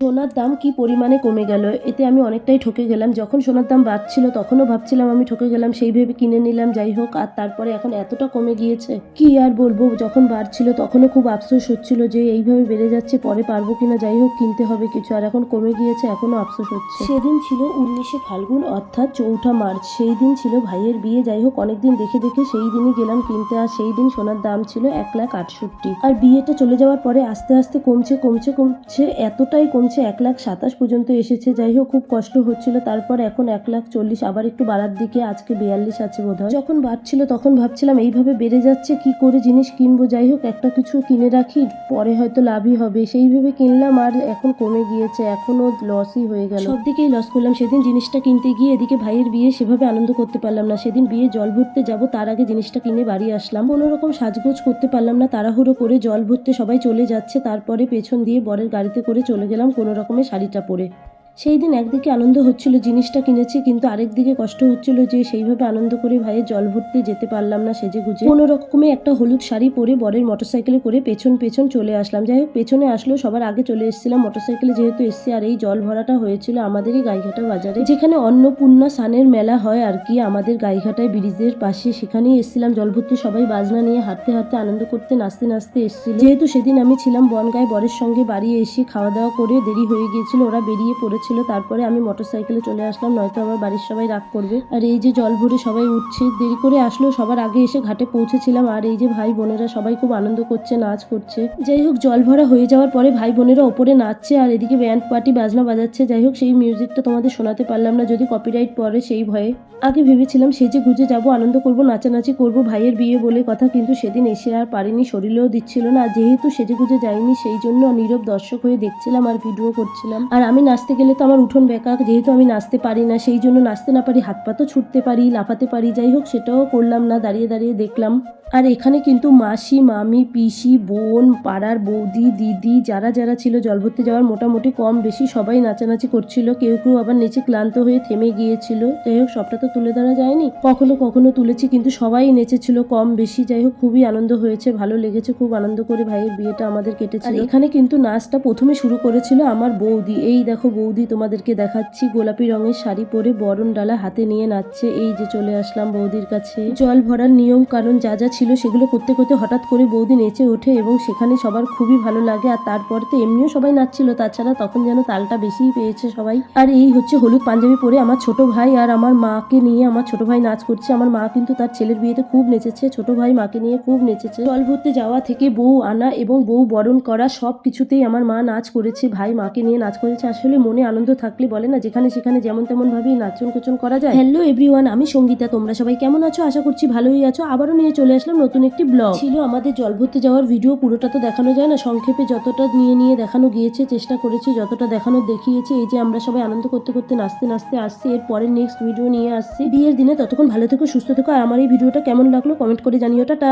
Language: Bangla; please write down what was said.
সোনার দাম কি পরিমাণে কমে গেল, এতে আমি অনেকটাই ঠকে গেলাম। যখন সোনার দাম বাড়ছিল তখনও ভাবছিলাম আমি ঠকে গেলাম, সেই ভেবে কিনে নিলাম। যাই হোক, আর তারপরে এখন এতটা কমে গিয়েছে কি আর বলবো। যখন বাড়ছিল তখনও খুব আফসোস হচ্ছিল যে এইভাবে বেড়ে যাচ্ছে, পরে পারবো কিনা। যাই হোক, কিনতে হবে কিছু। আর এখন কমে গিয়েছে, এখনো আফসোস হচ্ছে। সেদিন ছিল 19শে ফাল্গুন, অর্থাৎ 4ঠা মার্চ। সেই দিন ছিল ভাইয়ের বিয়ে। যাই হোক, অনেকদিন দেখে দেখে সেই দিনই গেলাম কিনতে। আর সেই দিন সোনার দাম ছিল 1,68,000। আর বিয়েটা চলে যাওয়ার পরে আস্তে আস্তে কমছে কমছে কমছে, এতটাই কমছে 1,27,000 পর্যন্ত এসেছে। যাই হোক, খুব কষ্ট হচ্ছিল। তারপর এখন 1,40,000, আবার একটু বাড়ার দিকে, আজকে 42 আছে বোধহয়। যখন বাড়ছিল তখন ভাবছিলাম এইভাবে বেড়ে যাচ্ছে, কি করে জিনিস কিনবো। যাই হোক, একটা কিছু কিনে রাখি, পরে হয়তো লাভই হবে, সেই ভেবে কিনলাম। আর এখন কমে গিয়েছে, এখনো লসই হয়ে গেল, সব দিকেই লস করলাম। সেদিন জিনিসটা কিনতে গিয়ে এদিকে ভাইয়ের বিয়ে, সেভাবে আনন্দ করতে পারলাম না। সেদিন বিয়ে জল ভরতে যাবো, তার আগে জিনিসটা কিনে বাড়ি আসলাম। কোনো রকম সাজগোজ করতে পারলাম না, তাড়াহুড়ো করে জল ভরতে সবাই চলে যাচ্ছে, তারপরে পেছন দিয়ে বরের গাড়িতে করে চলে গেলাম কোনো রকমের শাড়িটা পরে। সেই দিন একদিকে আনন্দ হচ্ছিল জিনিসটা কিনেছি, কিন্তু আরেকদিকে কষ্ট হচ্ছিল যে সেইভাবে আনন্দ করে ভাইয়ের জল ভরতে যেতে পারলাম না সেজে গুজে। কোনো রকমে একটা হলুদ শাড়ি পরে বরের মোটরসাইকেলে করে পেছন পেছন চলে আসলাম। যাই হোক, পেছনে আসলেও সবার আগে চলে এসেছিলাম মোটরসাইকেলে যেহেতু এসছি। আর এই জল ভরাটা হয়েছিল আমাদেরই গাইঘাটা বাজারে, যেখানে অন্নপূর্ণা সানের মেলা হয় আর কি, আমাদের গাইঘাটায় ব্রিজের পাশে। সেখানেই এসেছিলাম জল ভর্তি, সবাই বাজনা নিয়ে হাঁটতে হাঁটতে আনন্দ করতে নাচতে নাচতে এসেছিল। যেহেতু সেদিন আমি ছিলাম বনগাঁয়, বরের সঙ্গে বাড়ি এসে খাওয়া দাওয়া করে দেরি হয়ে গিয়েছিল, ওরা বেরিয়ে পড়েছিল। তারপরে আমি মোটরসাইকেলে চলে আসলাম, নয়তো আমার বাড়ির সবাই রাগ করবে। আর এই যে জল ভরে সবাই উঠছে, দেরি করে আসলেও সবার আগে এসে ঘাটে পৌঁছেছিলাম। আর এই যে ভাই বোনেরা সবাই খুব আনন্দ করছে, নাচ করছে। যাই হোক, জল ভরা হয়ে যাওয়ার পরে ভাই বোনেরা ওপরে নাচছে, আর এদিকে ব্যান্ড পার্টি বাজনা বাজাচ্ছে। যাই হোক, সেই মিউজিকটা তোমাদের শোনাতে পারলাম না, যদি কপিরাইট পড়ে সেই ভয়ে। আগে ভেবেছিলাম সেজে গুজে যাবো, আনন্দ করব, নাচানাচি করব, ভাইয়ের বিয়ে বলে কথা। কিন্তু সেদিন এসে আর পারিনি, শরীরেও দিচ্ছিল না। যেহেতু সেজে গুজে যাইনি, সেই জন্য নীরব দর্শক হয়ে দেখছিলাম আর ভিডিও করছিলাম। আর আমি নাচতে গেলে তো আমার উঠোন বেঁকা, যেহেতু আমি নাচতে পারি না, সেই জন্য নাচতে না পারি, হাত পা তো ছুটতে পারি, লাফাতে পারি। যাই হোক, সেটাও করলাম না, দাঁড়িয়ে দাঁড়িয়ে দেখলাম। আর এখানে কিন্তু মাসি, মামি, পিসি, বোন, পাড়ার বৌদি, দিদি, যারা যারা ছিল জল ভরতে যাওয়ার, মোটামুটি কম বেশি সবাই নাচানাচি করছিল। কেউ কেউ আবার নেচে ক্লান্ত হয়ে থেমে গিয়েছিল। যাই হোক, সবটা তো তুলে ধরা যায়নি, কখনো কখনো তুলেছি, কিন্তু সবাই নেচেছিল কম বেশি। যাই হোক, খুবই আনন্দ হয়েছে, ভালো লেগেছে, খুব আনন্দ করে ভাইয়ের বিয়েটা আমাদের কেটেছিল। এখানে কিন্তু নাচটা প্রথমে শুরু করেছিল আমার বৌদি। এই দেখো বৌদি, তোমাদেরকে দেখাচ্ছি, গোলাপি রঙের শাড়ি পরে বরণ ডালা হাতে নিয়ে নাচছে। এই যে চলে আসলাম বৌদির কাছে। জল ভরার নিয়ম কারণ যা যা ছিল সেগুলো করতে করতে হঠাৎ করে বৌদি নেচে ওঠে, এবং সেখানে সবার খুবই ভালো লাগে। আর তারপর তো এমনিও সবাই নাচছিল, তাছাড়া তখন যেন তালটা বেশিই পেয়েছে সবাই। আর এই হচ্ছে হলুদ পাঞ্জাবি পরে আমার ছোট ভাই আর আমার মাকে নিয়ে আমার ছোট ভাই নাচ করছে। আমার মা কিন্তু তার ছেলের বিয়েতে খুব নেচেছে, ছোট ভাই মাকে নিয়ে খুব নেচেছে। জল ভরতে যাওয়া থেকে বউ আনা এবং বউ বরণ করা, সব কিছুতেই আমার মা নাচ করেছে, ভাই মাকে নিয়ে নাচ করেছে। আসলে মনে আনন্দ থাকলে বলে না, যেখানে সেখানে যেমন তেমন ভাবেই নাচন কোচন করা যায়। হ্যালো এভরিওয়ান, আমি সঙ্গীতা, তোমরা সবাই কেমন আছো? আশা করছি ভালোই আছো। আবারও নিয়ে চলে আসলাম নতুন একটি ব্লগ। ছিল আমাদের জল ভরতে যাওয়ার ভিডিও, পুরোটা তো দেখানো যায় না, সংক্ষেপে যতটা নিয়ে দেখানো গিয়েছে চেষ্টা করেছি, যতটা দেখানোর দেখিয়েছি। এই যে আমরা সবাই আনন্দ করতে করতে নাচতে নাচতে আসছি, এর পরে নেক্সট ভিডিও নিয়ে আসছি বিয়ের দিনে। ততক্ষণ ভালো থেকো, সুস্থ থেকো। আর আমার এই ভিডিওটা কেমন লাগলো কমেন্ট করে জানিও। টাটা।